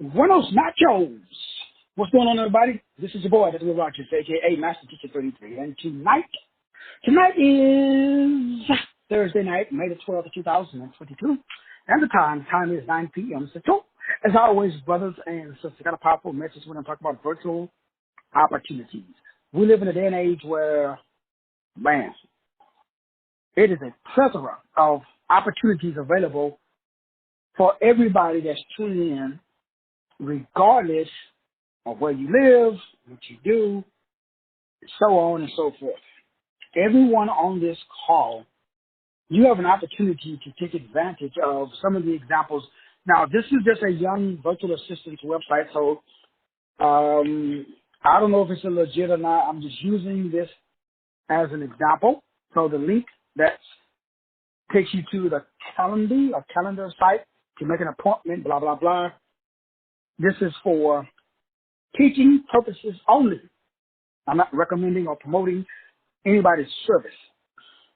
Buenos nachos. What's going on, everybody? This is your boy, Dr. Rogers, a.k.a. Master Teacher 33. And tonight is Thursday night, May the 12th, 2022. And the time is 9 p.m. So, as always, brothers and sisters, got a powerful message when I'm talking about virtual opportunities. We live in a day and age where, man, it is a plethora of opportunities available for everybody that's tuning in, regardless of where you live, what you do, so on and so forth. Everyone on this call, you have an opportunity to take advantage of some of the examples. Now, this is just a young virtual assistant website, so I don't know if it's a legit or not. I'm just using this as an example. So the link that takes you to the calendar site to make an appointment, blah, blah, blah. This is for teaching purposes only. I'm not recommending or promoting anybody's service.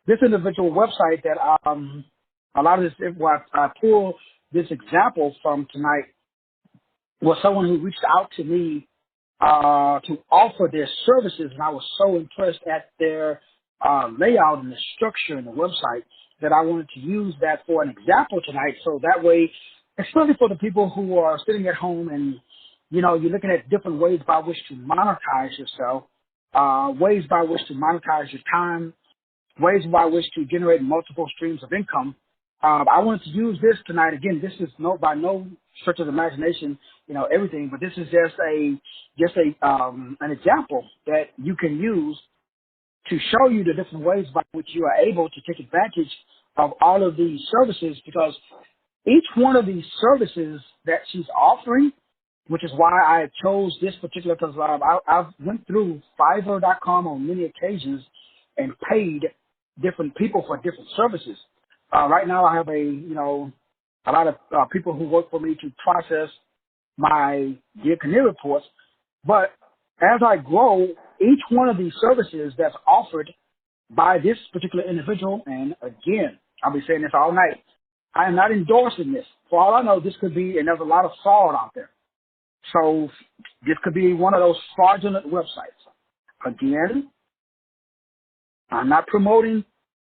This individual website that a lot of this, what I pull this example from tonight was someone who reached out to me to offer their services, and I was so impressed at their layout and the structure in the website that I wanted to use that for an example tonight. So that way, especially for the people who are sitting at home and, you know, you're looking at different ways by which to monetize yourself, ways by which to monetize your time, ways by which to generate multiple streams of income. I wanted to use this tonight. Again, this is by no stretch of the imagination, you know, everything, but this is just an example that you can use to show you the different ways by which you are able to take advantage of all of these services, because each one of these services that she's offering, which is why I chose this particular, because I've went through Fiverr.com on many occasions and paid different people for different services. Right now I have a lot of people who work for me to process my Dear Canary reports, but as I grow, each one of these services that's offered by this particular individual, and again, I'll be saying this all night, I am not endorsing this. For all I know, this could be, and there's a lot of fraud out there. So this could be one of those fraudulent websites. Again, I'm not promoting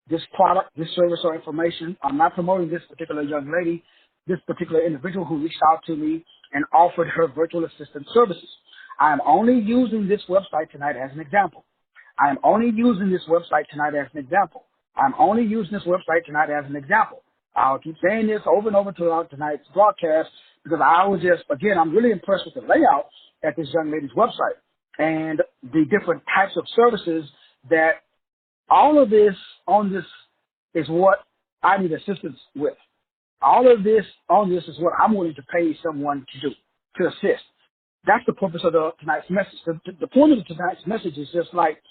this product, this service, or information. I'm not promoting this particular young lady, this particular individual who reached out to me and offered her virtual assistant services. I am only using this website tonight as an example. I am only using this website tonight as an example. I'm only using this website tonight as an example. I'll keep saying this over and over throughout tonight's broadcast because I was just, again, I'm really impressed with the layout at this young lady's website and the different types of services that all of this on this is what I need assistance with. All of this on this is what I'm willing to pay someone to do, to assist. That's the purpose of tonight's message. The point of tonight's message is just like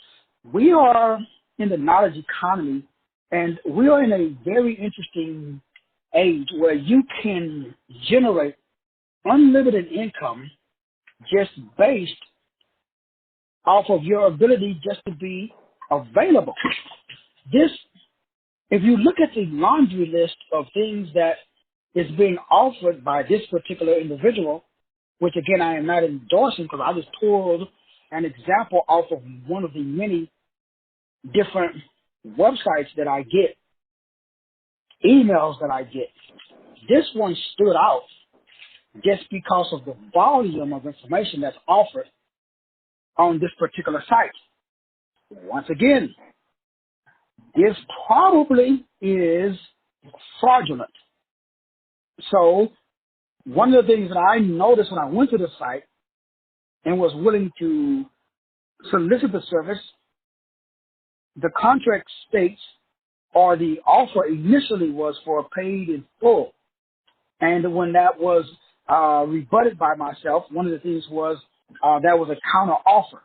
we are in the knowledge economy, and we are in a very interesting age where you can generate unlimited income just based off of your ability just to be available. This, if you look at the laundry list of things that is being offered by this particular individual, which again I am not endorsing because I just pulled an example off of one of the many different websites that I get, emails that I get. This one stood out just because of the volume of information that's offered on this particular site. Once again, this probably is fraudulent. So one of the things that I noticed when I went to the site and was willing to solicit the service, the contract states, or the offer initially was for paid in full. And when that was rebutted by myself, one of the things was that was a counter offer.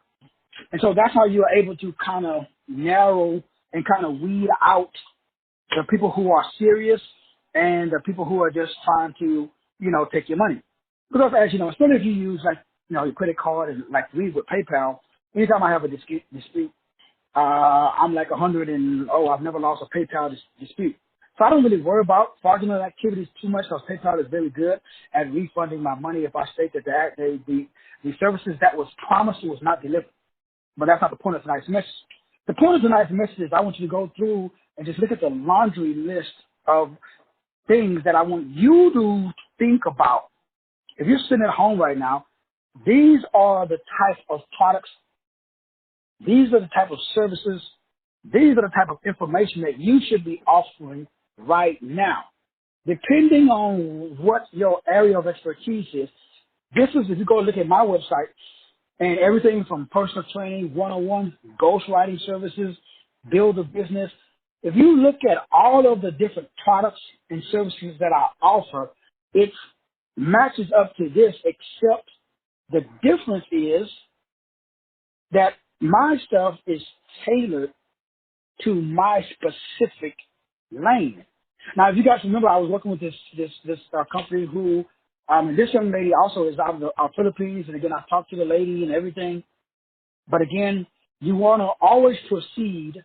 And so that's how you are able to kind of narrow and kind of weed out the people who are serious and the people who are just trying to, you know, take your money. Because as you know, especially if you use like, you know, your credit card and like we with PayPal, anytime I have a dispute, I'm like 100 and, I've never lost a PayPal dispute. So I don't really worry about fraudulent activities too much because PayPal is very good at refunding my money if I state that the services that was promised was not delivered. But that's not the point of tonight's message. The point of tonight's message is I want you to go through and just look at the laundry list of things that I want you to think about. If you're sitting at home right now, these are the type of products, these are the type of services, these are the type of information that you should be offering right now. Depending on what your area of expertise is, this is, if you go look at my website, and everything from personal training, one-on-one, ghostwriting services, build a business. If you look at all of the different products and services that I offer, it matches up to this, except the difference is that my stuff is tailored to my specific lane. Now, if you guys remember, I was working with this company who, and this young lady also is out of the Philippines, and again, I talked to the lady and everything. But again, you want to always proceed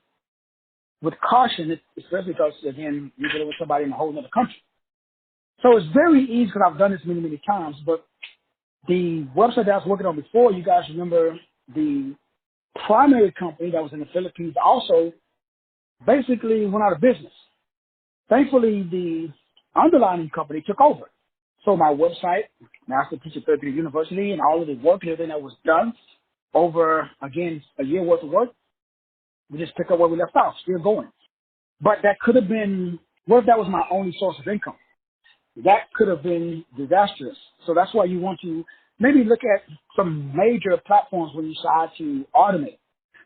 with caution, especially because, again, you're dealing with somebody in a whole other country. So it's very easy because I've done this many, many times. But the website that I was working on before, you guys remember the primary company that was in the Philippines also basically went out of business. Thankfully, the underlying company took over. So my website, Master Teacher Therapeutic University, and all of the work and everything that was done over, again, a year worth of work, we just pick up where we left off, still going. But that could have been, what if that was my only source of income? That could have been disastrous. So that's why you want to maybe look at some major platforms when you decide to automate.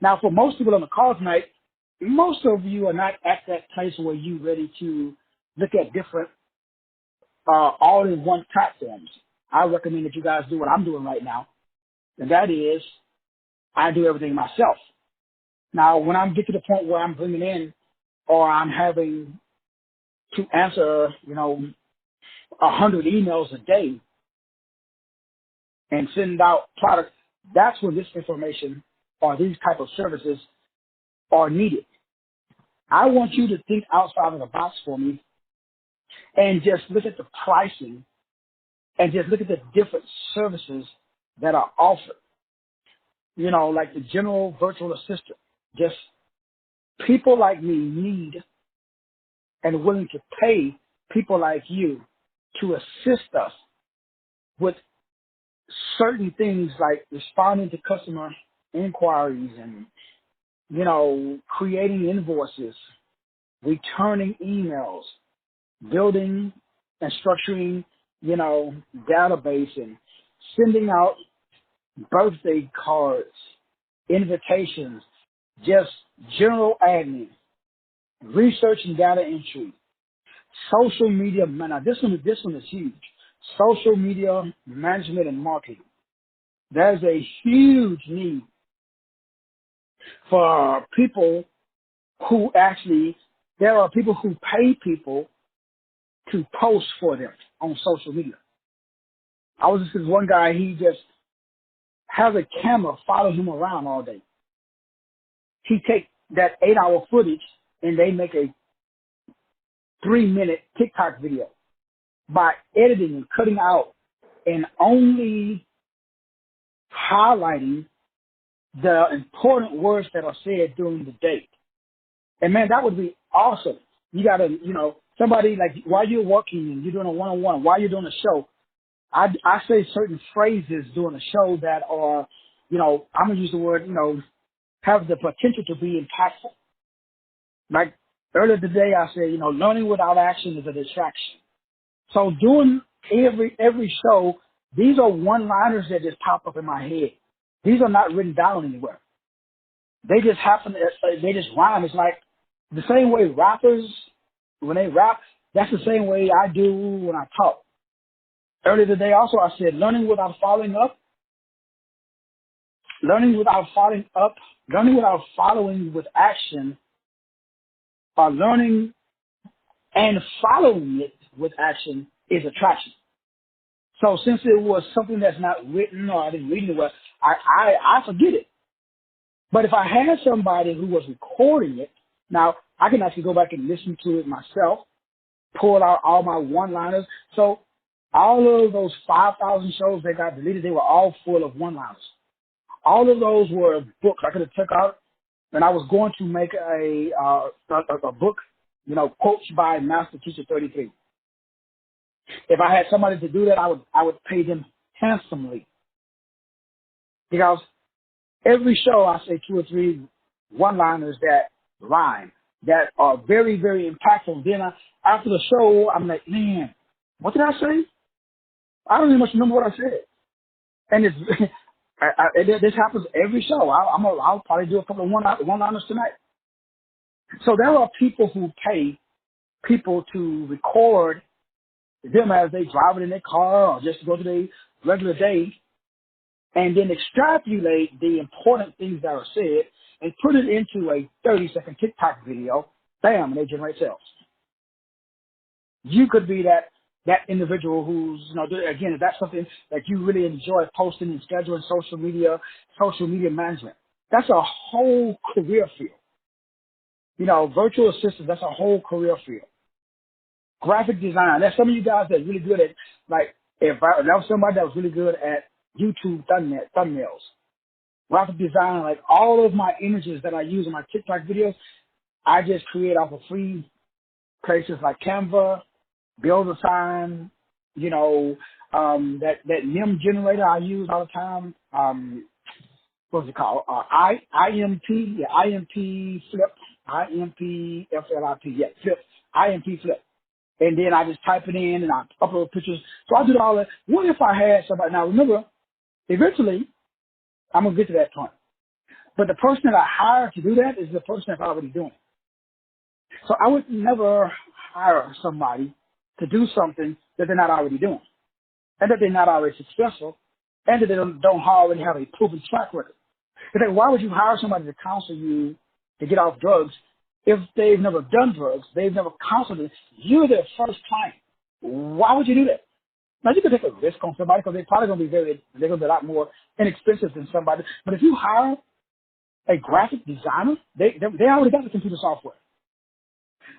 Now, for most people on the call tonight, most of you are not at that place where you're ready to look at different all-in-one platforms. I recommend that you guys do what I'm doing right now, and that is I do everything myself. Now, when I get to the point where I'm bringing in or I'm having to answer, 100 emails a day and send out products, that's when this information or these type of services are needed. I want you to think outside of the box for me and just look at the pricing and just look at the different services that are offered. Like the general virtual assistant. Just people like me need and willing to pay people like you to assist us with certain things like responding to customer inquiries and, creating invoices, returning emails, building and structuring, database and sending out birthday cards, invitations, just general admin, research and data entry, social media. Now, this one is huge. Social media management and marketing. There's a huge need for people who there are people who pay people to post for them on social media. I was just this one guy, he just has a camera follow him around all day. He take that 8-hour footage and they make a 3-minute TikTok video by editing and cutting out and only highlighting the important words that are said during the day. And man, that would be awesome. You gotta, somebody like while you're working and you're doing a one-on-one, while you're doing a show, I say certain phrases during a show that are, I'm gonna use the word, have the potential to be impactful. Like earlier today, I said, learning without action is a distraction. So doing every show, these are one-liners that just pop up in my head. These are not written down anywhere. They just happen. They just rhyme. It's like the same way rappers, when they rap, that's the same way I do when I talk. Earlier today also I said learning without following with action, or learning and following it with action is attraction. So since it was something that's not written or I didn't read it well, I forget it. But if I had somebody who was recording it, now I can actually go back and listen to it myself pulled out all my one-liners. So all of those 5,000 shows that got deleted, they were all full of one-liners. All of those were books I could have took out, and I was going to make a book, quotes by Master Teacher 33. If I had somebody to do that, I would pay them handsomely, because every show I say 2 or 3 one-liners that rhyme, that are very, very impactful. Then after the show, I'm like, man, what did I say? I don't even much remember what I said. And this happens every show. I'll probably do a couple of one-liners tonight. So there are people who pay people to record them as they drive it in their car or just to go to their regular day, and then extrapolate the important things that are said and put it into a 30-second TikTok video. Bam, and they generate sales. You could be that individual who's, again, if that's something that you really enjoy, posting and scheduling, social media management. That's a whole career field. Virtual assistants, that's a whole career field. Graphic design, that's some of you guys that are really good at, like, that was somebody that was really good at YouTube thumbnails. Graphic design, like all of my images that I use in my TikTok videos, I just create off of free places like Canva, DocuSign, that NIM generator I use all the time. What's it called? IMP Flip, Flip. And then I just type it in and I upload pictures. So I do all that. What if I had somebody? Now remember, eventually, I'm going to get to that point. But the person that I hire to do that is the person that's already doing it. So I would never hire somebody to do something that they're not already doing, and that they're not already successful, and that they don't already have a proven track record. Because why would you hire somebody to counsel you to get off drugs if they've never done drugs, they've never counseled it? You're their first client. Why would you do that? Now, you can take a risk on somebody because they're probably going to be a lot more inexpensive than somebody. But if you hire a graphic designer, they already got the computer software.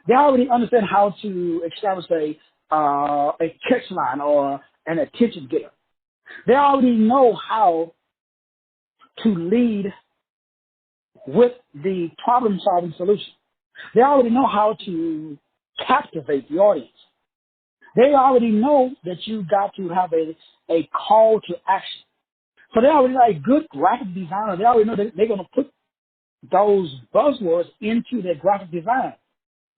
They already understand how to establish a catch line or an attention getter. They already know how to lead with the problem-solving solution. They already know how to captivate the audience. They already know that you got to have a call to action. So they already know a good graphic designer. They already know that they're going to put those buzzwords into their graphic design.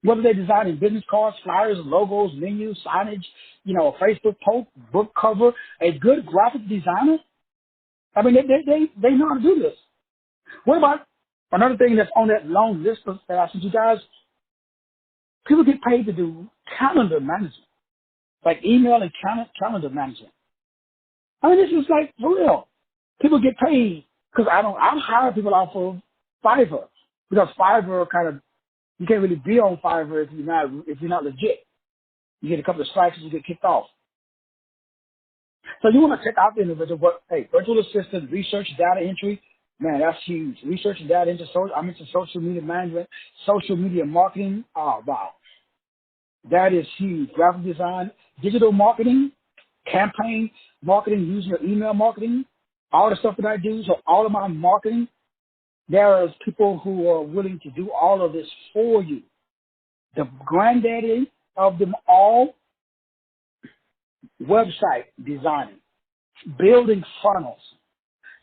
Whether they're designing business cards, flyers, logos, menus, signage, Facebook post, book cover, a good graphic designer, I mean, they know how to do this. What about another thing that's on that long list that I sent you guys? People get paid to do calendar management, like email and calendar management. I mean, this is like for real. People get paid because I hire people off of Fiverr, because Fiverr you can't really be on Fiverr if you're not legit. You get a couple of strikes and you get kicked off. So you want to check out the individual, but hey, virtual assistant, research, data entry, man, that's huge. Research and data entry, I'm into social media management, social media marketing. Oh, wow. That is huge. Graphic design, digital marketing, campaign marketing, using your email marketing, all the stuff that I do. So all of my marketing, there are people who are willing to do all of this for you. The granddaddy of them all, website designing, building funnels,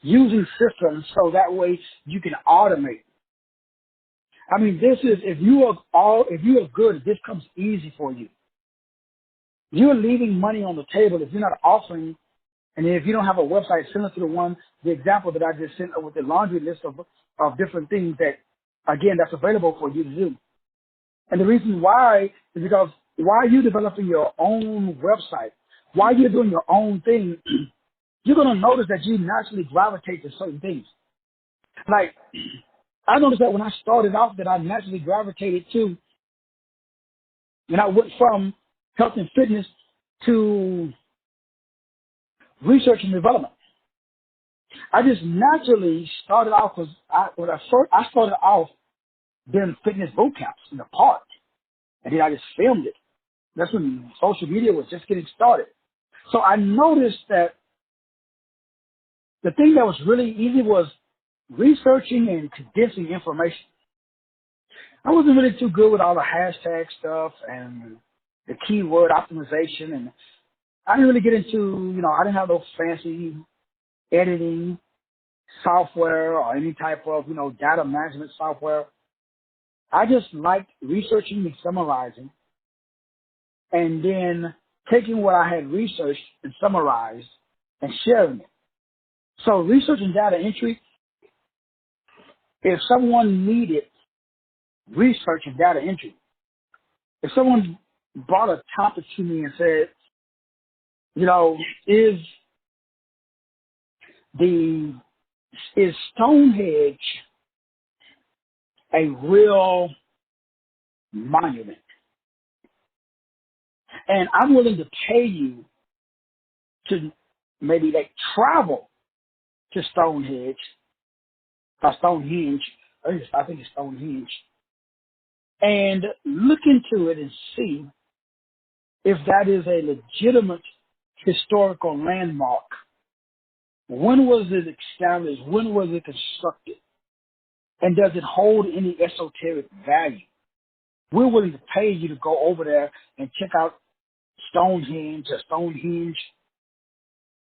using systems so that way you can automate. I mean, this is, if you are good, this comes easy for you. You're leaving money on the table if you're not offering. And if you don't have a website similar to the example that I just sent with the laundry list of different things that, again, that's available for you to do. And the reason why is because while you're developing your own website, while you're doing your own thing, you're going to notice that you naturally gravitate to certain things. Like, I noticed that when I started off that I naturally gravitated to, when I went from health and fitness to research and development. I just naturally started off because I started off doing fitness boot camps in the park, and then I just filmed it. That's when social media was just getting started. So I noticed that the thing that was really easy was researching and condensing information. I wasn't really too good with all the hashtag stuff and the keyword optimization, and I didn't really get into, I didn't have those fancy editing software or any type of, data management software. I just liked researching and summarizing and then taking what I had researched and summarized and sharing it. So research and data entry, if someone needed research and data entry, if someone brought a topic to me and said, is Stonehenge a real monument? And I'm willing to pay you to maybe travel to Stonehenge, I think it's Stonehenge, and look into it and see if that is a legitimate historical landmark. When was it established? When was it constructed? And does it hold any esoteric value? We're willing to pay you to go over there and check out Stonehenge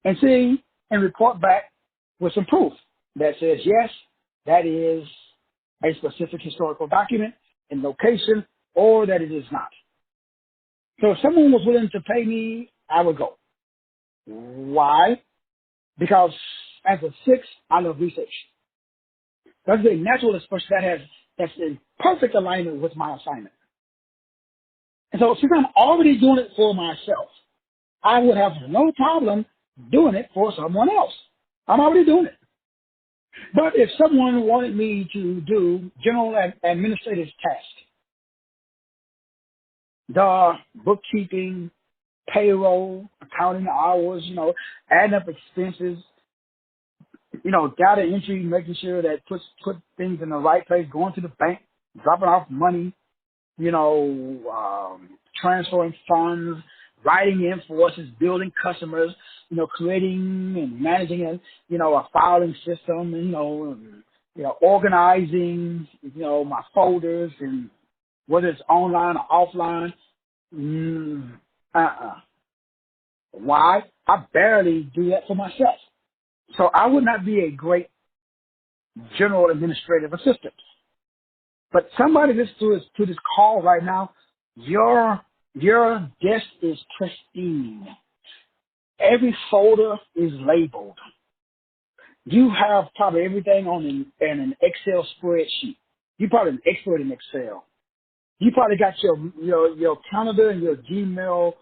and see and report back with some proof that says, yes, that is a specific historical document and location, or that it is not. So if someone was willing to pay me, I would go. Why? Because as a six, I love research. That's a natural expression that's in perfect alignment with my assignment. And so since I'm already doing it for myself, I would have no problem doing it for someone else. I'm already doing it. But if someone wanted me to do general administrative tasks, the bookkeeping, payroll, accounting hours, adding up expenses, data entry, making sure that put things in the right place, going to the bank, dropping off money, transferring funds, writing invoices, building customers, creating and managing a filing system, organizing, my folders, and whether it's online or offline. Why? I barely do that for myself. So I would not be a great general administrative assistant. But somebody listening to this call right now, your desk is pristine. Every folder is labeled. You have probably everything on an Excel spreadsheet. You're probably an expert in Excel. You probably got your calendar and your Gmail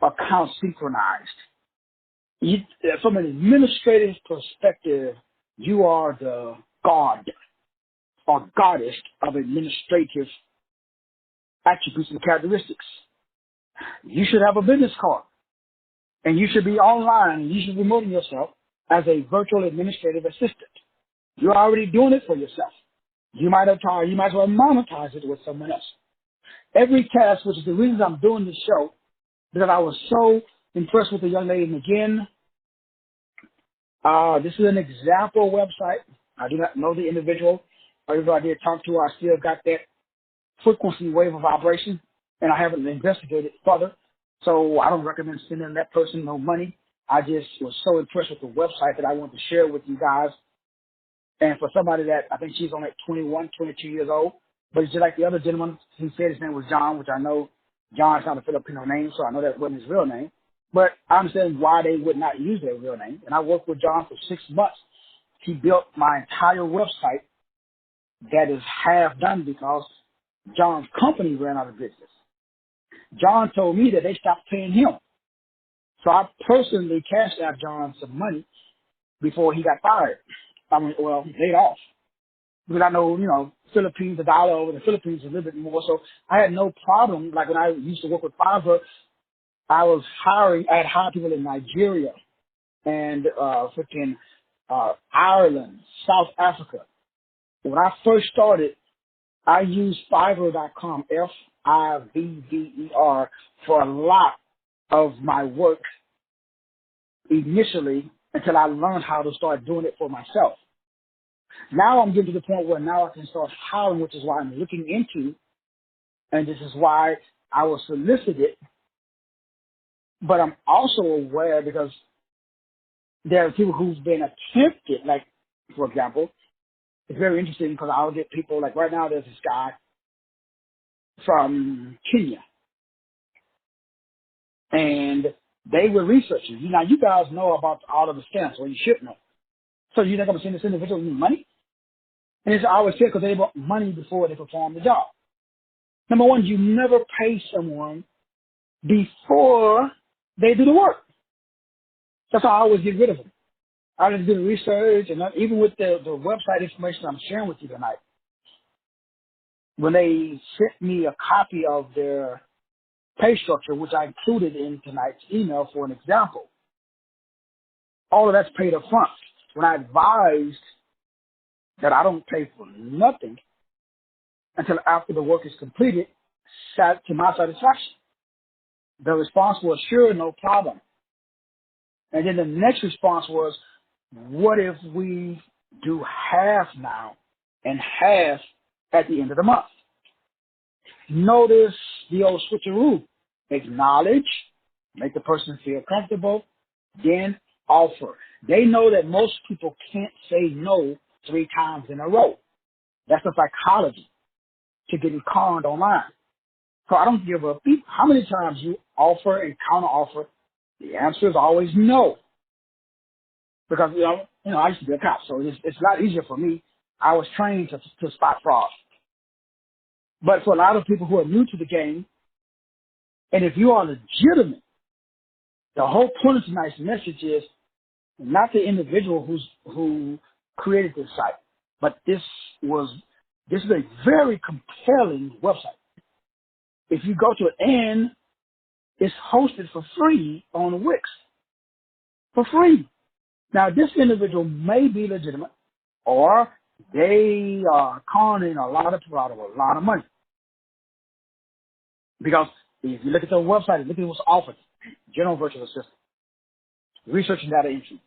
account synchronized. From an administrative perspective, you are the god or goddess of administrative attributes and characteristics. You should have a business card, and you should be online, and you should be promoting yourself as a virtual administrative assistant. You're already doing it for yourself. You might as well monetize it with someone else. Every task, which is the reason I'm doing this show, because I was so impressed with the young lady. And again, this is an example website. I do not know the individual. Even though I did talk to her, I still got that frequency wave of vibration, and I haven't investigated further. So I don't recommend sending that person no money. I just was so impressed with the website that I wanted to share with you guys. And for somebody that, I think she's only 21, 22 years old, but it's just like the other gentleman, he said his name was John, which I know John's not a Filipino name, so I know that wasn't his real name. But I understand why they would not use their real name. And I worked with John for 6 months. He built my entire website that is half done because John's company ran out of business. John told me that they stopped paying him. So I personally cashed out John some money before he got fired. Laid off. Because I know, Philippines, the dollar over the Philippines is a little bit more. So I had no problem. Like when I used to work with Fiverr, I had hired people in Nigeria and Ireland, South Africa. When I first started, I use Fiverr.com, Fivver, for a lot of my work initially until I learned how to start doing it for myself. Now I'm getting to the point where now I can start hiring, which is why I'm looking into, and this is why I was solicited. But I'm also aware because there are people who've been attempted, like, for example, it's very interesting because I'll get people, like right now there's this guy from Kenya, and they were researching. Now, you guys know about all of the scams, or you should know. So you're not going to send this individual any money? And it's always said because they want money before they perform the job. Number one, you never pay someone before they do the work. That's how I always get rid of them. I just do the research, and even with the website information I'm sharing with you tonight, when they sent me a copy of their pay structure, which I included in tonight's email for an example, all of that's paid up front. When I advised that I don't pay for nothing until after the work is completed, to my satisfaction, the response was, sure, no problem. And then the next response was, what if we do half now and half at the end of the month? Notice the old switcheroo. Acknowledge, make the person feel comfortable, then offer. They know that most people can't say no 3 times in a row. That's the psychology to getting conned online. So I don't give a beep how many times you offer and counter offer. The answer is always no. Because, I used to be a cop, so it's a lot easier for me. I was trained to spot fraud. But for a lot of people who are new to the game, and if you are legitimate, the whole point of tonight's message is not the individual who created this site, but this is a very compelling website. If you go to it, and it's hosted for free on Wix. For free. Now, this individual may be legitimate, or they are conning a lot of people out of a lot of money. Because if you look at their website, look at what's offered. General virtual assistant, research and data entry,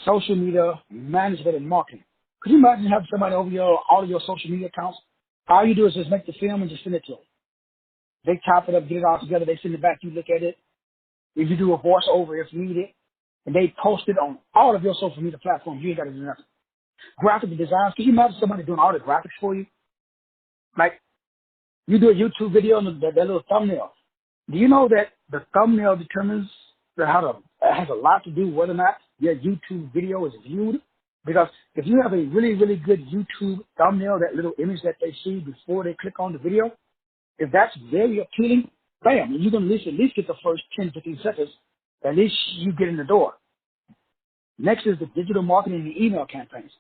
social media management and marketing. Could you imagine having somebody over all of your social media accounts? All you do is just make the film and just send it to them. They chop it up, get it all together, they send it back, you look at it. If you do a voiceover if needed, and they post it on all of your social media platforms, you ain't got to do nothing. Graphic designs, could you imagine somebody doing all the graphics for you? Like, you do a YouTube video and that little thumbnail. Do you know that the thumbnail determines it has a lot to do whether or not your YouTube video is viewed? Because if you have a really, really good YouTube thumbnail, that little image that they see before they click on the video, if that's very appealing, bam, you're going to at least get the first 10, 15 seconds. At least you get in the door. Next is the digital marketing and email campaigns.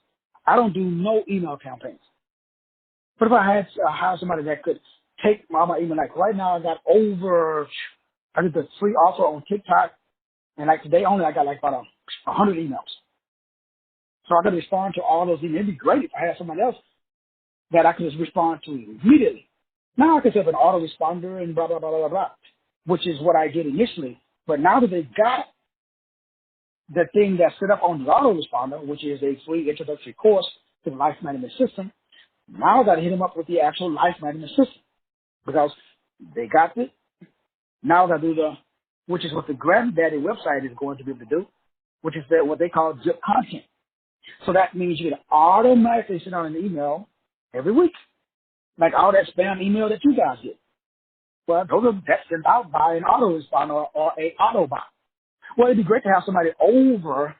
I don't do no email campaigns. But if I had hired somebody that could take my email, like right now I did the free offer on TikTok, and like today only I got like about 100 emails. So I could respond to all those emails. It'd be great if I had somebody else that I could just respond to immediately. Now I could set up an autoresponder and blah, blah, blah, blah, blah, which is what I did initially. But now that they've got the thing that's set up on the autoresponder, which is a free introductory course to the life management system, now I got to hit them up with the actual life management system because they got it. Now I got to do which is what the Granddaddy website is going to be able to do, which is what they call zip content. So that means you can automatically send out an email every week, like all that spam email that you guys get. Well, that's sent out by an autoresponder or a Autobot. Well, it'd be great to have somebody over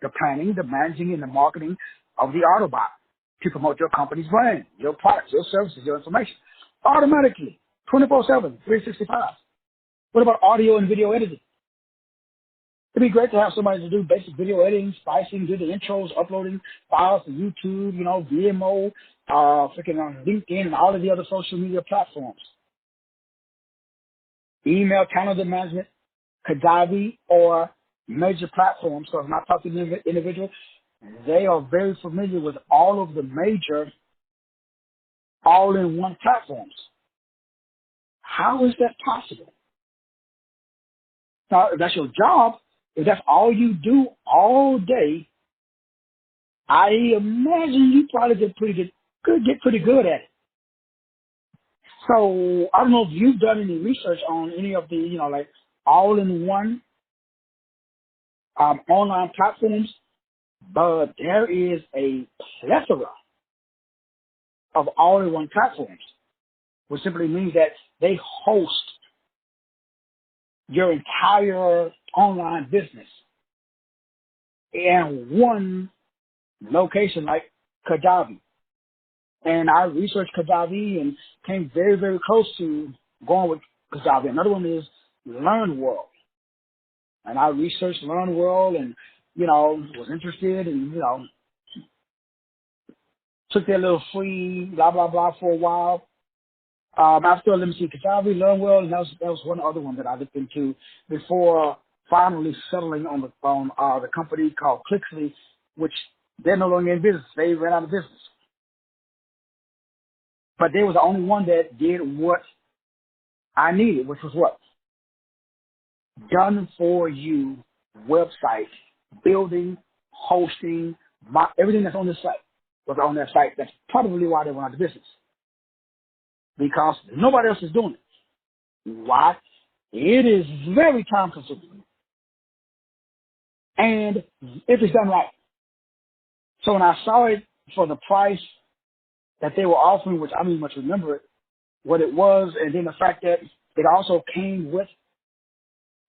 the planning, the managing, and the marketing of the Autobot to promote your company's brand, your products, your services, your information. Automatically, 24/7, 365. What about audio and video editing? It'd be great to have somebody to do basic video editing, splicing, do the intros, uploading files to YouTube, Vimeo, freaking on LinkedIn, and all of the other social media platforms. Email, calendar management, Kajabi, or major platforms. So if I'm talking to the individual, they are very familiar with all of the major all-in-one platforms. How is that possible? Now, if that's your job, if that's all you do all day, I imagine you probably get pretty good at it. So I don't know if you've done any research on any of the, like all-in-one online platforms, but there is a plethora of all-in-one platforms, which simply means that they host your entire online business in one location, like Kajabi. And I researched Kajabi and came very, very close to going with Kajabi. Another one is Learn World. And I researched Learn World and, was interested and, took their little free blah, blah, blah for a while. After, let me see, Kajabi, Learn World, and that was one other one that I looked into before finally settling on the company called Clickfunnels, which they're no longer in business. They ran out of business. But they was the only one that did what I needed, which was what? Done for you website, building, hosting, everything that's on this site was on that site. That's probably why they went out of business. Because nobody else is doing it. Why? It is very time consuming. And if it's done right. So when I saw it for the price that they were offering, which I don't even much remember it, what it was, and then the fact that it also came with,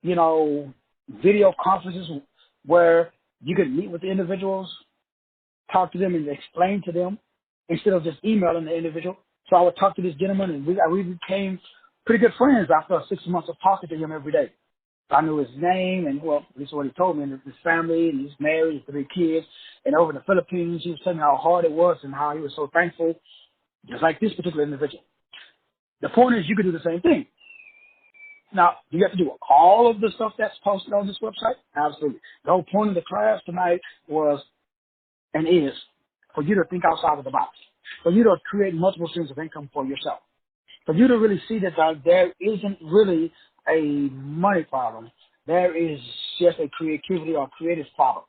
video conferences where you could meet with the individuals, talk to them and explain to them instead of just emailing the individual. So I would talk to this gentleman and we became pretty good friends after 6 months of talking to him every day. I knew his name and, well, this is what he told me, and his family, and he's married, 3 kids, and over in the Philippines, he was telling me how hard it was and how he was so thankful, just like this particular individual. The point is you could do the same thing. Now, do you have to do all of the stuff that's posted on this website? Absolutely. The whole point of the class tonight was and is for you to think outside of the box, for you to create multiple streams of income for yourself, for you to really see that there isn't really a money problem. There is just a creativity or creative problem.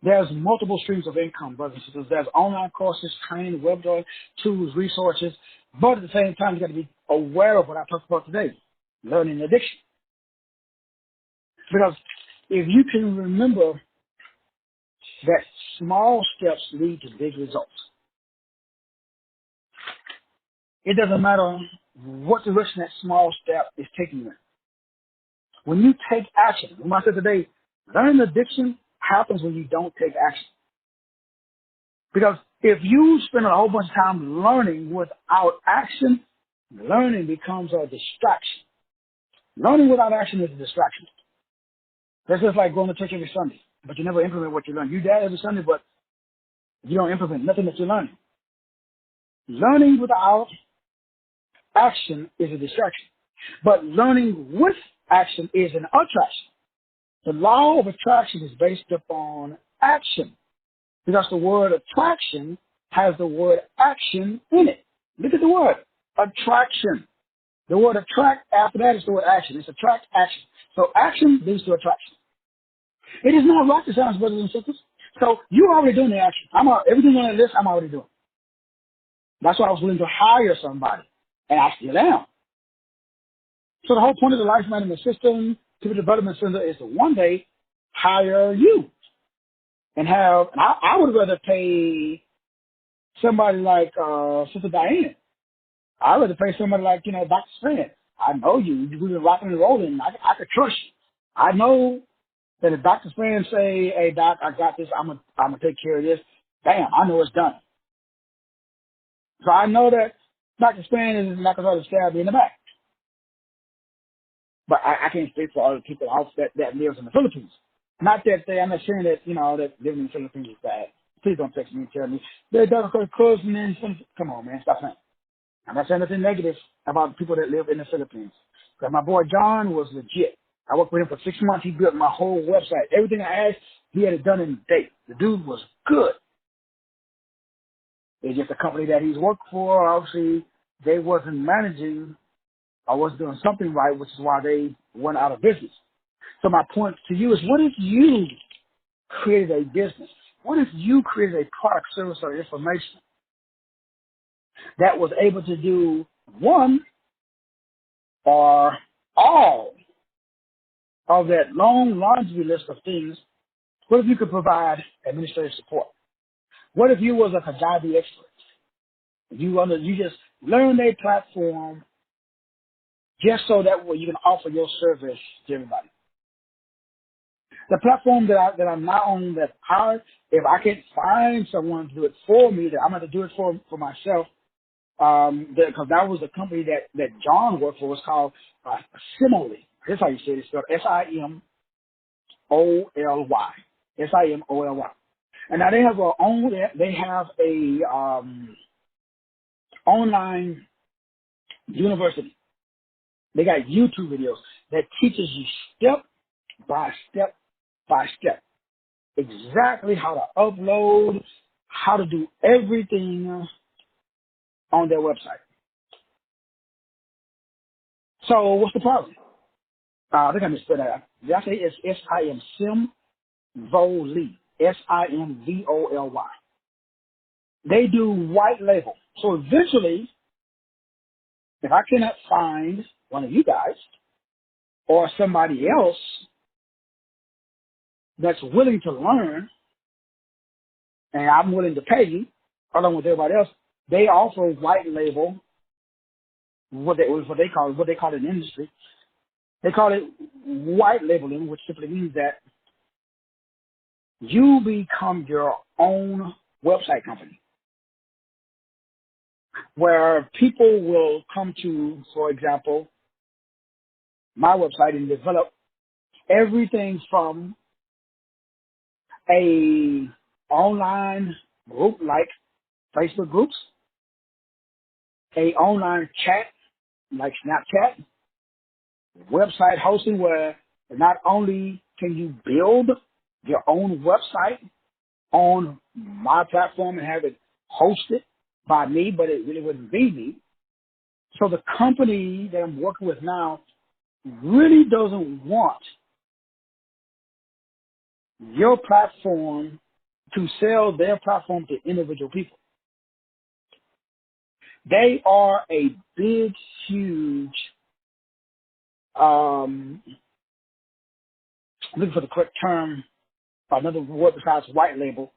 There's multiple streams of income, brothers and sisters. There's online courses, training, web development, tools, resources, but at the same time, you got to be aware of what I talked about today, learning addiction. Because if you can remember that small steps lead to big results, it doesn't matter what direction that small step is taking you in. When you take action, when I said today, learning addiction happens when you don't take action. Because if you spend a whole bunch of time learning without action, learning becomes a distraction. Learning without action is a distraction. That's just like going to church every Sunday, but you never implement what you learn. You dad every Sunday, but you don't implement nothing that you're learning. Learning without action is a distraction. But learning with action is an attraction. The law of attraction is based upon action, because the word attraction has the word action in it. Look at the word, attraction. The word attract, after that is the word action. It's attract, action. So action leads to attraction. It is not rocket science, brothers and sisters. So you're already doing the action. Everything on the list, I'm already doing. That's why I was willing to hire somebody, and I still am. So the whole point of the Life Management System, People Development Center, is to one day hire you. And I would rather pay somebody like Sister Diane. I'd rather pay somebody like, Dr. Span. I know you. We've been rocking and rolling. I could trust you. I know that if Dr. Span say, hey, Doc, I got this. I'm gonna take care of this. Bam, I know it's done. So I know that Dr. Span is not going to stab me in the back. But I can't speak for other people else that lives in the Philippines. Not that I'm not saying that, that living in the Philippines is bad. Please don't text me and tell me they're done for closing in. Come on, man, stop saying. I'm not saying nothing negative about the people that live in the Philippines. Because my boy John was legit. I worked with him for 6 months. He built my whole website. Everything I asked, he had it done in a day. The dude was good. It's just a company that he's worked for. Obviously, they wasn't managing or wasn't doing something right, which is why they went out of business. So my point to you is, what if you created a business? What if you created a product, service, or information that was able to do one or all of that long laundry list of things? What if you could provide administrative support? What if you was a Kajabi expert? You just learned a platform just so that way you can offer your service to everybody. The platform that I'm not on that's hard, if I can find someone to do it for me, that I'm going to do it for myself, because that was the company that John worked for. Was called Simoly. That's how you say it. It's spelled Simoly. Simoly. And now they have a online university. They got YouTube videos that teaches you step by step by step exactly how to upload, how to do everything on their website. So what's the problem? I think I misspelled that. Did I say it's Simvoly? Simvoly. They do white label. So eventually, if I cannot find one of you guys or somebody else that's willing to learn, and I'm willing to pay you, along with everybody else, they offer white label, what they call it in the industry. They call it white labeling, which simply means that you become your own website company, where people will come to, for example, my website and develop everything from a online group like Facebook groups, a online chat like Snapchat, website hosting where not only can you build your own website on my platform and have it hosted by me, but it really wouldn't be me. So the company that I'm working with now really doesn't want your platform to sell their platform to individual people. They are a big, huge, looking for the correct term, another word besides white label.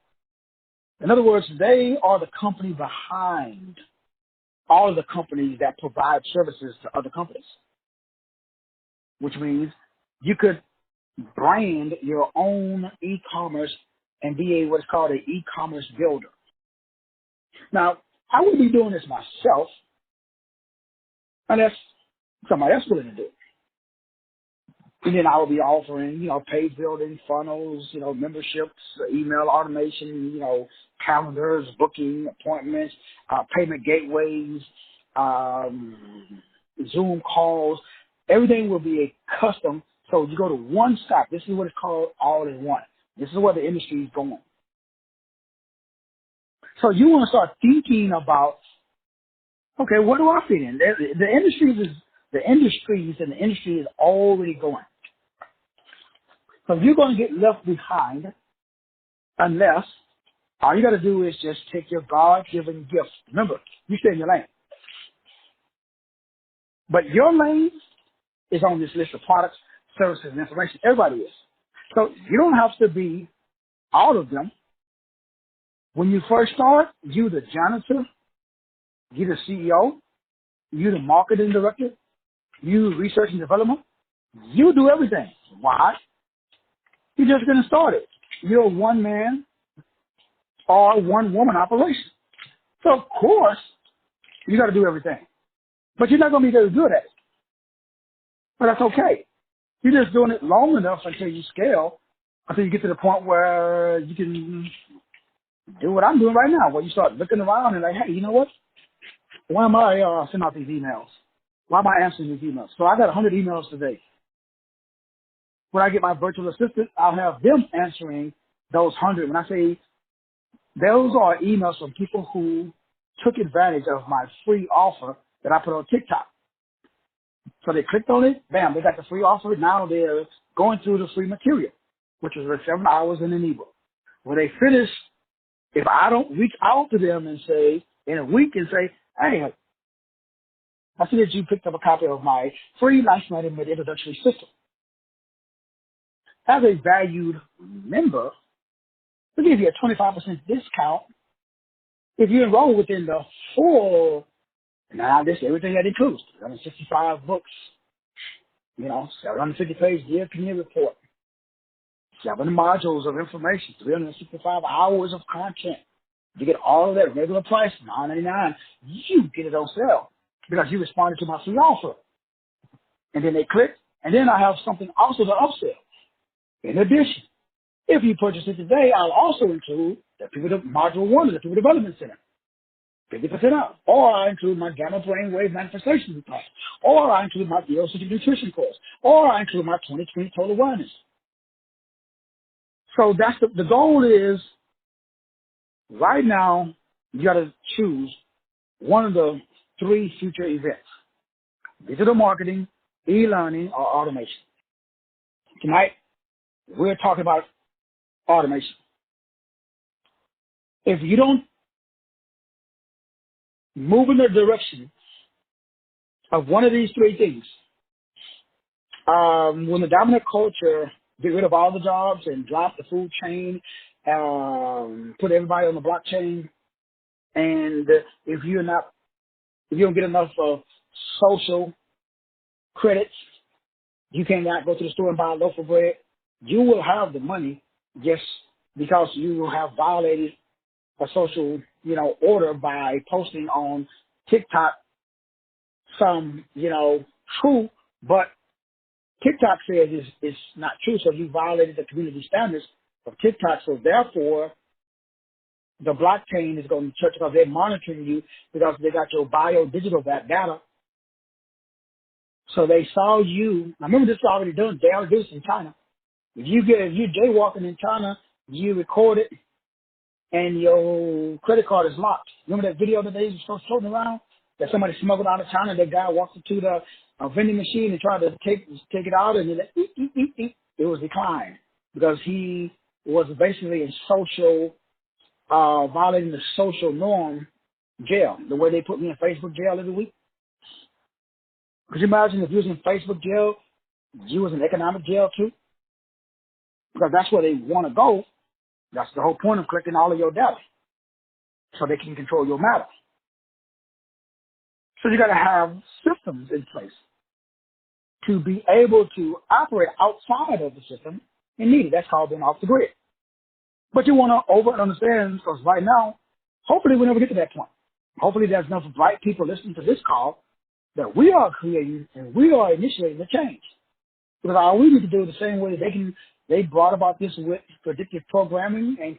In other words, they are the company behind all of the companies that provide services to other companies, which means you could brand your own e-commerce and be what's called an e-commerce builder. Now, I would be doing this myself unless somebody else willing to do it. And then I will be offering, page building, funnels, memberships, email automation, calendars, booking appointments, payment gateways, Zoom calls. Everything will be a custom. So you go to one stop. This is what it's called all in one. This is where the industry is going. So you want to start thinking about, okay, what do I fit in? The industry is already going. So you're going to get left behind unless all you got to do is just take your God-given gift. Remember, you stay in your lane. But your lane is on this list of products, services, and information. Everybody is. So you don't have to be all of them. When you first start, you the janitor, you the CEO, you the marketing director, you research and development, you do everything. Why? You're just going to start it. You're a one-man or one-woman operation. So, of course, you got to do everything. But you're not going to be very good at it. But that's okay. You're just doing it long enough until you scale, until you get to the point where you can do what I'm doing right now, where you start looking around and like, hey, you know what? Why am I sending out these emails? Why am I answering these emails? So I got 100 emails today. When I get my virtual assistant, I'll have them answering those 100. When I say those are emails from people who took advantage of my free offer that I put on TikTok. So they clicked on it, bam, they got the free offer. Now they're going through the free material, which was 7 hours in an ebook. When they finish, if I don't reach out to them and say, in a week and say, hey, I see that you picked up a copy of my free Life Management Introductory System. As a valued member, we'll give you a 25% discount if you enroll within the full, now this, everything that includes, 365 books, 750-page year community report, 7 modules of information, 365 hours of content. You get all of that regular price, $9.99. You get it on sale because you responded to my free offer. And then they click, and then I have something also to upsell. In addition, if you purchase it today, I'll also include the Module 1 of the People Development Center, 50% off. Or I include my Gamma Brainwave Manifestation class. Or I include my Theocentric Nutrition course. Or I include my 2020 Total Awareness. So that's the goal is, right now, you got to choose one of the 3 future events: digital marketing, e-learning, or automation. Tonight, we're talking about automation. If you don't move in the direction of one of these 3 things, when the dominant culture get rid of all the jobs and drop the food chain, put everybody on the blockchain, and if you don't get enough social credits, you cannot go to the store and buy a loaf of bread. You will have the money just because you will have violated a social, order by posting on TikTok some, true, but TikTok says it's not true, so you violated the community standards of TikTok. So therefore, the blockchain is going to church because they're monitoring you because they got your bio-digital data. So they saw you. Now remember, this is already done. They already do this in China. If you're jaywalking in China, you record it, and your credit card is locked. Remember that video that they was floating around that somebody smuggled out of China? That guy walked into the vending machine and tried to take it out, and it was declined because he was basically in social, violating the social norm jail, the way they put me in Facebook jail every week. Could you imagine if you was in Facebook jail, you was in economic jail too? Because that's where they want to go. That's the whole point of collecting all of your data, so they can control your matter. So you got to have systems in place to be able to operate outside of the system and need it. That's called being off the grid. But you want to understand, because right now, hopefully we never get to that point. Hopefully there's enough bright people listening to this call that we are creating and we are initiating the change. Because all we need to do is the same way that they brought about this with predictive programming and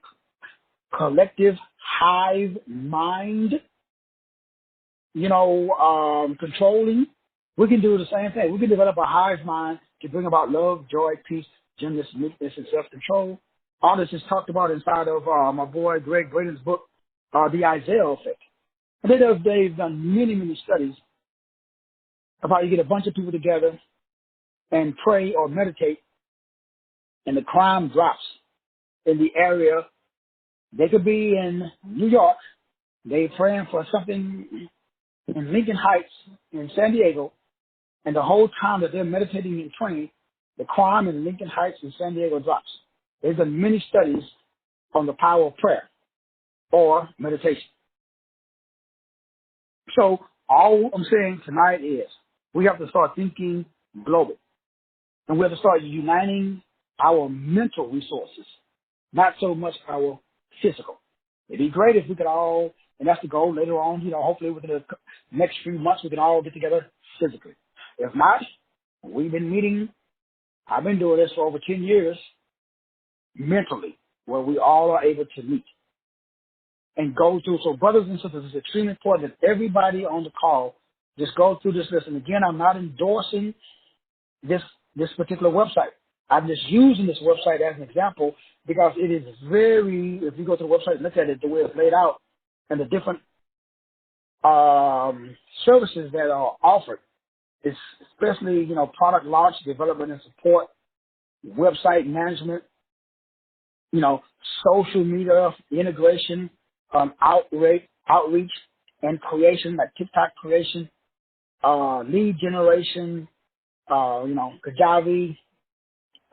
collective hive mind, controlling. We can do the same thing. We can develop a hive mind to bring about love, joy, peace, gentleness, meekness, and self-control. All this is talked about inside of my boy Greg Braden's book, The Isaiah Effect. And they've done many, many studies about you get a bunch of people together and pray or meditate, and the crime drops in the area. They could be in New York. They're praying for something in Lincoln Heights in San Diego, and the whole time that they're meditating and praying, the crime in Lincoln Heights in San Diego drops. There's been many studies on the power of prayer or meditation. So all I'm saying tonight is we have to start thinking global. And we have to start uniting our mental resources, not so much our physical. It'd be great if we could all, and that's the goal later on, hopefully within the next few months we can all get together physically. If not, we've been meeting, I've been doing this for over 10 years, mentally, where we all are able to meet and go through. So brothers and sisters, it's extremely important that everybody on the call just go through this list. And again, I'm not endorsing this particular website. I'm just using this website as an example because it is very, if you go to the website and look at it, the way it's laid out and the different services that are offered. It's especially, product launch, development and support, website management, social media integration, outreach and creation, like TikTok creation, lead generation, Kajabi,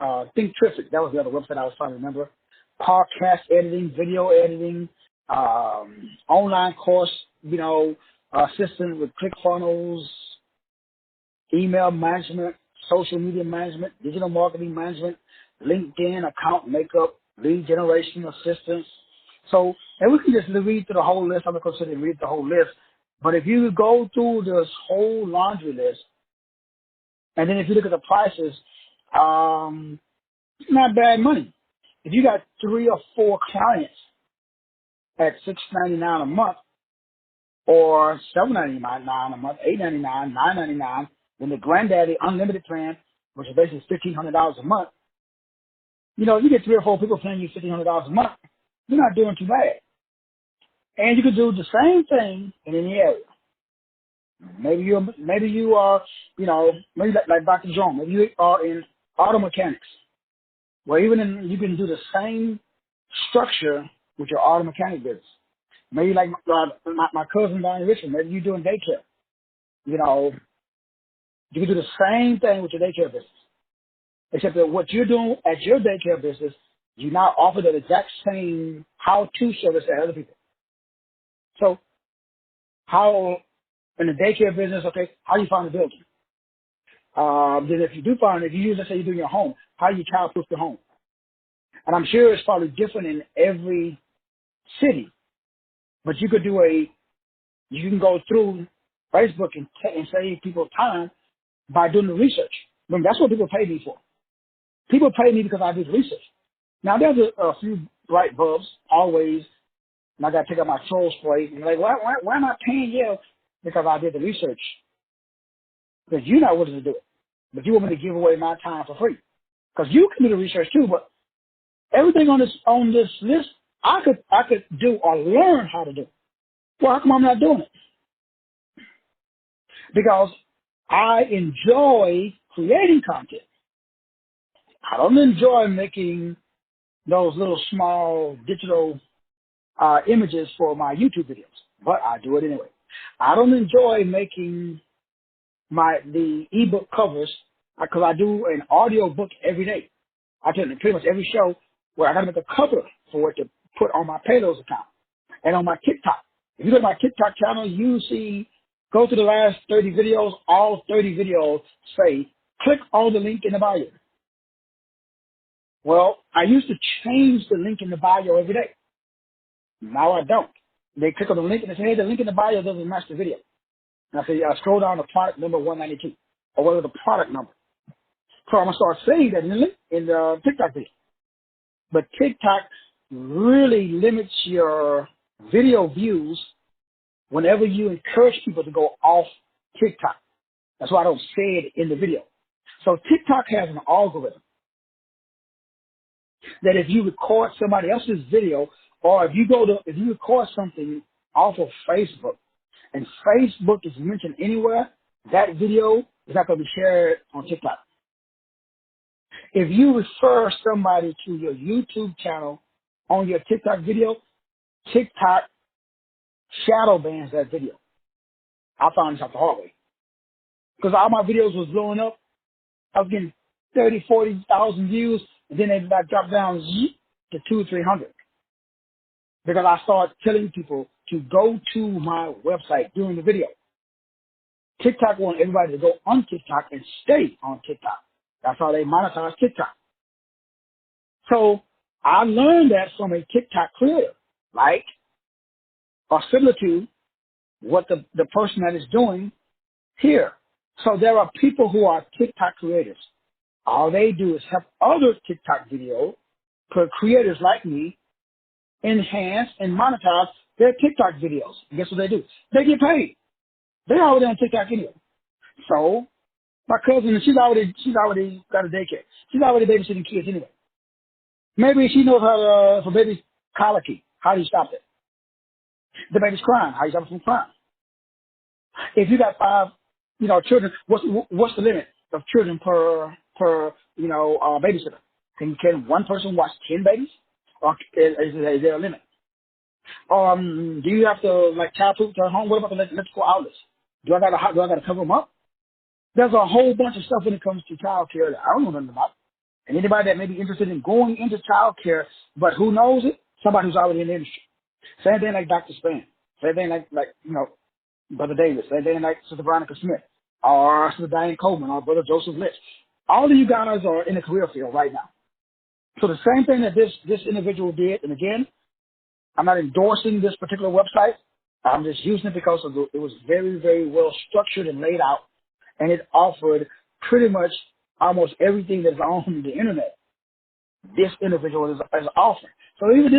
Thinkific. That was the other website I was trying to remember. Podcast editing, video editing, online course, assistant with Clickfunnels, email management, social media management, digital marketing management, LinkedIn account makeup, lead generation assistance. So, and we can just read through the whole list. I'm not going to sit and read the whole list. But if you go through this whole laundry list, and then if you look at the prices, it's not bad money. If you got 3 or 4 clients at $6.99 a month, or $7.99 a month, $8.99, $9.99, then the Granddaddy Unlimited plan, which is basically $1,500 a month. If you get 3 or 4 people paying you $1,500 a month, you're not doing too bad. And you can do the same thing in any area. Maybe you are, maybe like Dr. John, maybe you are in auto mechanics. Well, you can do the same structure with your auto mechanic business. Maybe like my cousin Donnie Richard, maybe you're doing daycare. You can do the same thing with your daycare business. Except that what you're doing at your daycare business, you now offer that exact same how-to service to other people. So how, in the daycare business, okay, how you find a building? Then if you do find it, if you use, let's say you're doing your home, how you childproof your home? And I'm sure it's probably different in every city, but you can go through Facebook and save people time by doing the research. Remember, that's what people pay me for. People pay me because I do the research. Now, there's a few bright bulbs, always, and I got to take out my troll spray. And they're like, why am I paying you? Because I did the research. Because you're not willing to do it. But you want me to give away my time for free. Because you can do the research too, but everything on this list, I could do or learn how to do. Well, how come I'm not doing it? Because I enjoy creating content. I don't enjoy making those little small digital images for my YouTube videos, but I do it anyway. I don't enjoy making the ebook covers because I do an audio book every day. I do pretty much every show where I got to make a cover for it to put on my Payloads account and on my TikTok. If you go to my TikTok channel, you see, go to the last 30 videos, all 30 videos say, click on the link in the bio. Well, I used to change the link in the bio every day. Now I don't. They click on the link and they say, hey, the link in the bio doesn't match the video. And I say, scroll down to product number 192 or whatever the product number. So I'm going to start saying that in the TikTok video. But TikTok really limits your video views whenever you encourage people to go off TikTok. That's why I don't say it in the video. So TikTok has an algorithm that if you record somebody else's video, or if you record something off of Facebook, and Facebook is mentioned anywhere, that video is not going to be shared on TikTok. If you refer somebody to your YouTube channel on your TikTok video, TikTok shadow bans that video. I found this out the hard way. Because all my videos was blowing up. I was getting 30, 40,000 views, and then they dropped down to 200, 300. Because I started telling people to go to my website during the video. TikTok wants everybody to go on TikTok and stay on TikTok. That's how they monetize TikTok. So I learned that from a TikTok creator, like, or similar to what the person that is doing here. So there are people who are TikTok creators. All they do is help other TikTok video creators like me enhance and monetize their TikTok videos. And guess what they do? They get paid. They're already on TikTok anyway. So my cousin, she's already got a daycare. She's already babysitting kids anyway. Maybe she knows how to, if a baby's colicky, how do you stop it? The baby's crying, how do you stop it from crying? If you got 5, children, what's the limit of children per babysitter? Can one person watch 10 babies, or is there a limit? Do you have to child proof to home? What about the electrical outlets? Do I gotta cover them up? There's a whole bunch of stuff when it comes to child care that I don't know nothing about. And anybody that may be interested in going into child care, but who knows it? Somebody who's already in the industry. Same thing like Dr. Span. Same thing like Brother Davis. Same thing like Sister Veronica Smith, or Sister Diane Coleman, or Brother Joseph Litch. All of you guys are in the career field right now. So the same thing that this individual did, and again, I'm not endorsing this particular website. I'm just using it because it was very, very well structured and laid out, and it offered pretty much almost everything that's on the internet. This individual is offering. So either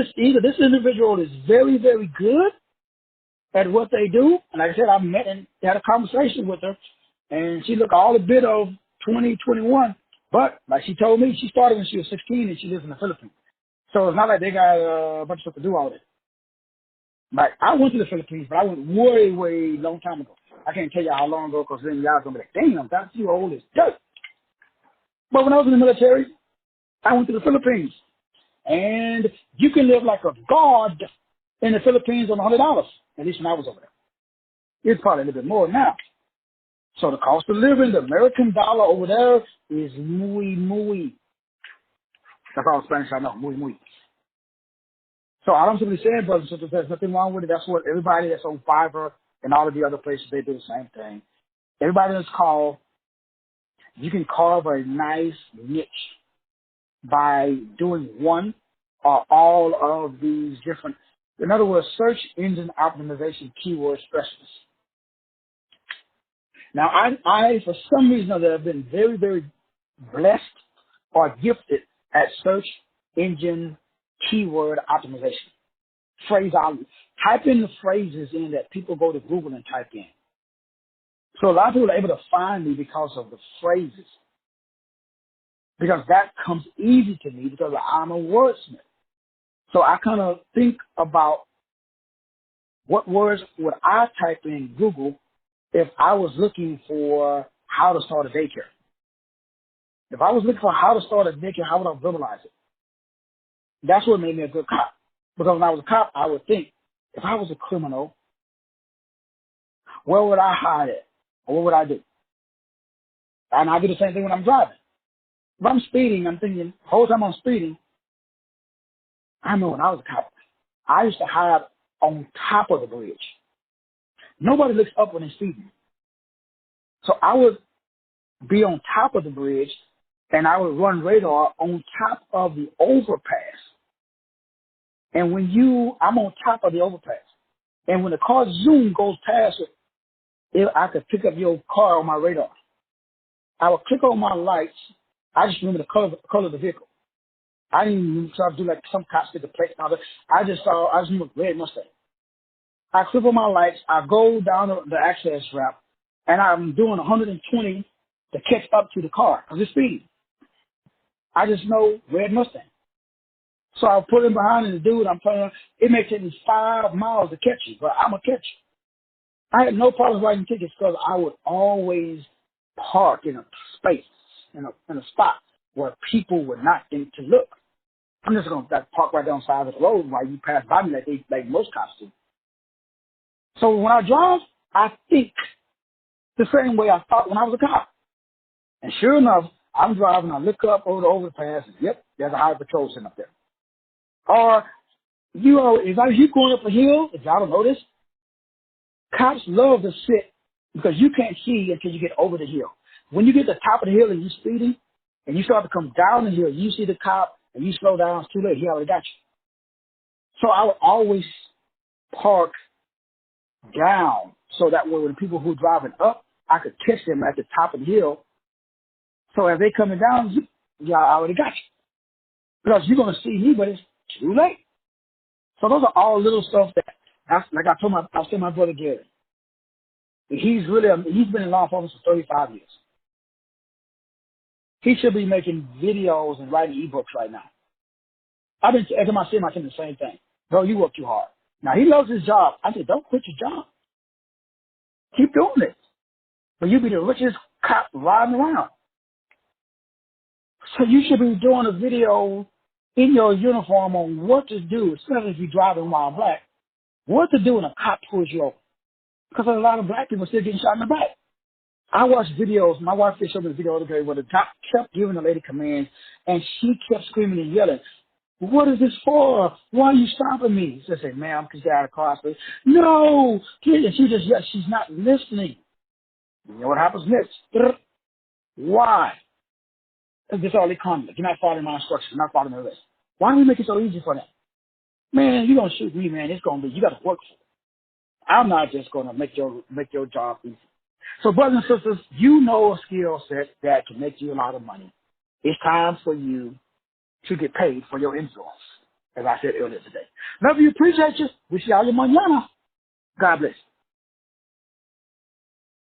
this individual is very, very good at what they do, and like I said, I met and had a conversation with her, and she looked all a bit of 2021, but like she told me, she started when she was 16 and she lives in the Philippines. So it's not like they got a bunch of stuff to do all this. Like, I went to the Philippines, but I went way, way long time ago. I can't tell you how long ago, because then y'all gonna be like, damn, that's you old as dirt. But when I was in the military, I went to the Philippines, and you can live like a god in the Philippines on $100. At least when I was over there. It's probably a little bit more now. So the cost of living, the American dollar over there is muy. That's all Spanish I know, muy. So I'm simply saying, brothers and sisters, there's nothing wrong with it. That's what everybody that's on Fiverr and all of the other places, they do the same thing. Everybody that's called, you can carve a nice niche by doing one or all of these different, in other words, search engine optimization keyword specialists. Now, I for some reason or other, have been very, very blessed or gifted at search engine keyword optimization. Phraseology. Type in the phrases in that people go to Google and type in. So a lot of people are able to find me because of the phrases. Because that comes easy to me because I'm a wordsmith. So I kind of think about what words would I type in Google if I was looking for how to start a daycare. If I was looking for how to start a daycare, how would I verbalize it? That's what made me a good cop. Because when I was a cop, I would think, if I was a criminal, where would I hide at? Or what would I do? And I do the same thing when I'm driving. If I'm speeding, I'm thinking, the whole time I'm speeding, I remember when I was a cop, I used to hide on top of the bridge. Nobody looks up when they're speeding. So I would be on top of the bridge, and I would run radar on top of the overpass. And I'm on top of the overpass. And when the car zoom goes past it, I could pick up your car on my radar. I would click on my lights. I just remember the color of the vehicle. I didn't even try to do like some cops did the plate and all that. I just remember red Mustang. I click on my lights. I go down the access ramp, and I'm doing 120 to catch up to the car because it's speeding. I just know red Mustang. So I'll put him behind the dude I'm playing. It may take me 5 miles to catch you, but I'm going to catch you. I had no problem writing tickets because I would always park in a space, in a spot where people would not think to look. I'm just going to park right down the side of the road while you pass by me like most cops do. So when I drive, I think the same way I thought when I was a cop. And sure enough, I'm driving, I look up over the overpass, and yep, there's a highway patrol sitting up there. Or, if you going up a hill, if y'all don't know this, cops love to sit because you can't see until you get over the hill. When you get to the top of the hill and you're speeding, and you start to come down the hill, you see the cop, and you slow down, it's too late, he already got you. So I would always park down so that way when people who are driving up, I could catch them at the top of the hill. So as they coming down, y'all already got you. Because you're going to see me, but it's too late. So those are all little stuff like I was telling my brother Gary. He's been in law enforcement for 35 years. He should be making videos and writing ebooks right now. Every time I see him, I tell him the same thing. Bro, you work too hard. Now, he loves his job. I said, don't quit your job. Keep doing it. But you'll be the richest cop riding around. So you should be doing a video in your uniform on what to do, especially if you're driving while black, what to do when a cop pulls you over. Because a lot of black people still getting shot in the back. I watched videos. My wife showed me a video the other day where the cop kept giving the lady commands, and she kept screaming and yelling, "What is this for? Why are you stopping me?" She said, "Ma'am, because you're out of car." I said, "No, please." And she just, yes, she's not listening. You know what happens next? Why? It's just all they conduct. You're not following my instructions. You're not following the list. Why do we make it so easy for them? Man, you're going to shoot me, man. It's going to be, you got to work for it. I'm not just going to make your job easy. So, brothers and sisters, you know a skill set that can make you a lot of money. It's time for you to get paid for your influence, as I said earlier today. Love you, appreciate you. Wish you all your mañana. God bless.